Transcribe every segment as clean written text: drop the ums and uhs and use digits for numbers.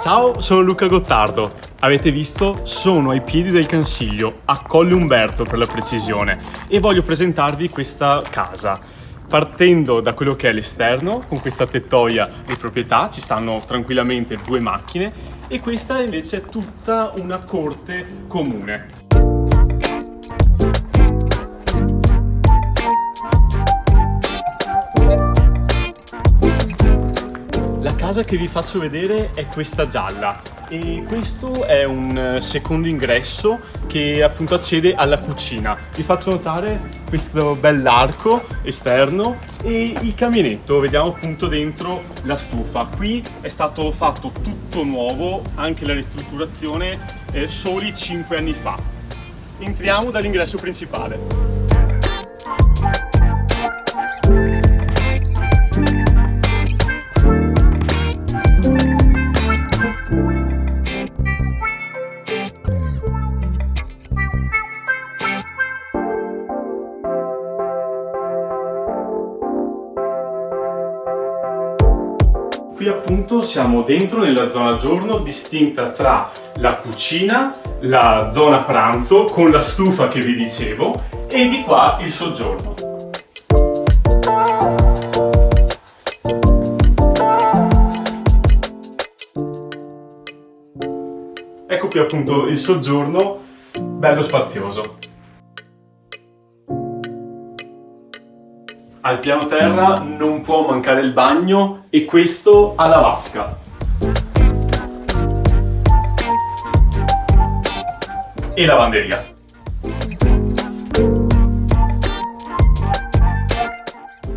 Ciao, sono Luca Gottardo. Avete visto? Sono ai piedi del Cansiglio, a Colle Umberto per la precisione, e voglio presentarvi questa casa. Partendo da quello che è l'esterno, con questa tettoia di proprietà, ci stanno tranquillamente 2 macchine, e questa invece è tutta una corte comune. La casa che vi faccio vedere è questa gialla e questo è un secondo ingresso che appunto accede alla cucina. Vi faccio notare questo bell'arco esterno e il caminetto, vediamo appunto dentro la stufa. Qui è stato fatto tutto nuovo, anche la ristrutturazione soli 5 anni fa. Entriamo dall'ingresso principale. Qui appunto siamo dentro nella zona giorno, distinta tra la cucina, la zona pranzo con la stufa che vi dicevo e di qua il soggiorno. Ecco qui appunto il soggiorno, bello spazioso. Al piano terra non può mancare il bagno e questo ha la vasca. E lavanderia.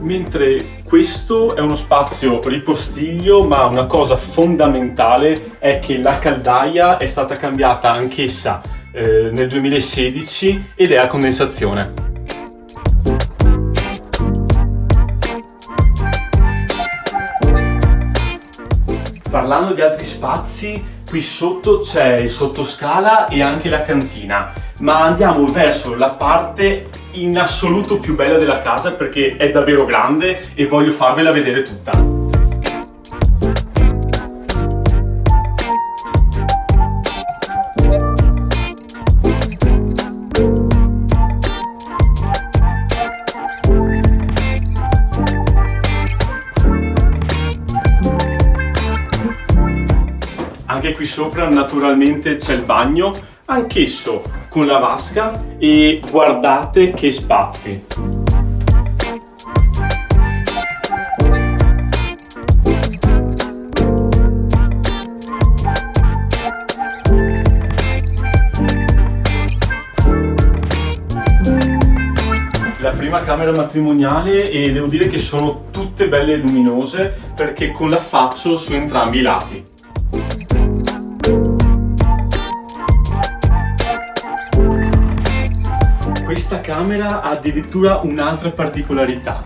Mentre questo è uno spazio ripostiglio, ma una cosa fondamentale è che la caldaia è stata cambiata anch'essa nel 2016 ed è a condensazione. Parlando di altri spazi, qui sotto c'è il sottoscala e anche la cantina, ma andiamo verso la parte in assoluto più bella della casa perché è davvero grande e voglio farvela vedere tutta. Anche qui sopra naturalmente c'è il bagno, anch'esso con la vasca, e guardate che spazi! La prima camera matrimoniale e devo dire che sono tutte belle luminose perché con l'affaccio su entrambi i lati. Questa camera ha addirittura un'altra particolarità.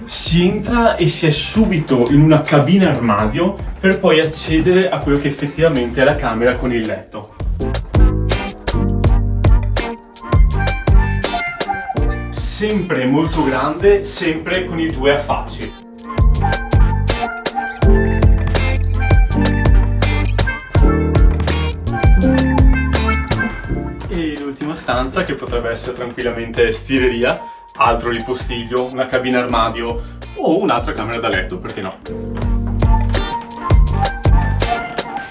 Si entra e si è subito in una cabina armadio per poi accedere a quello che effettivamente è la camera con il letto. Sempre molto grande, sempre con i 2 affacci. Stanza che potrebbe essere tranquillamente stireria, altro ripostiglio, una cabina armadio o un'altra camera da letto, perché no?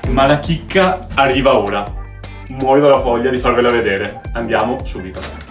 Ma la chicca arriva ora. Muoio dalla voglia di farvela vedere. Andiamo subito.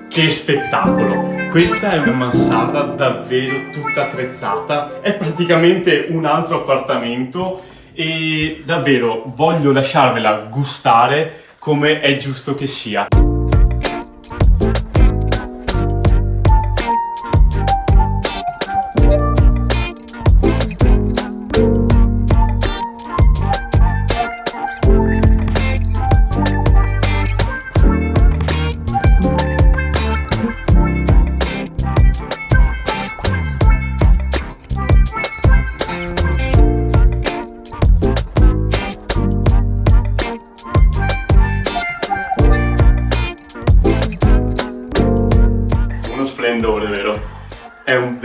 Che spettacolo! Questa è una mansarda davvero tutta attrezzata, è praticamente un altro appartamento e davvero voglio lasciarvela gustare come è giusto che sia.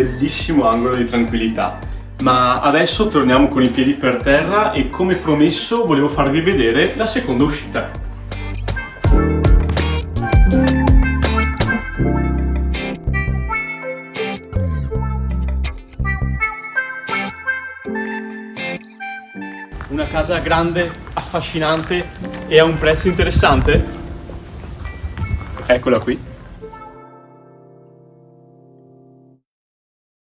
bellissimo angolo di tranquillità. Ma adesso torniamo con i piedi per terra e come promesso volevo farvi vedere la seconda uscita. Una casa grande, affascinante e a un prezzo interessante? Eccola qui.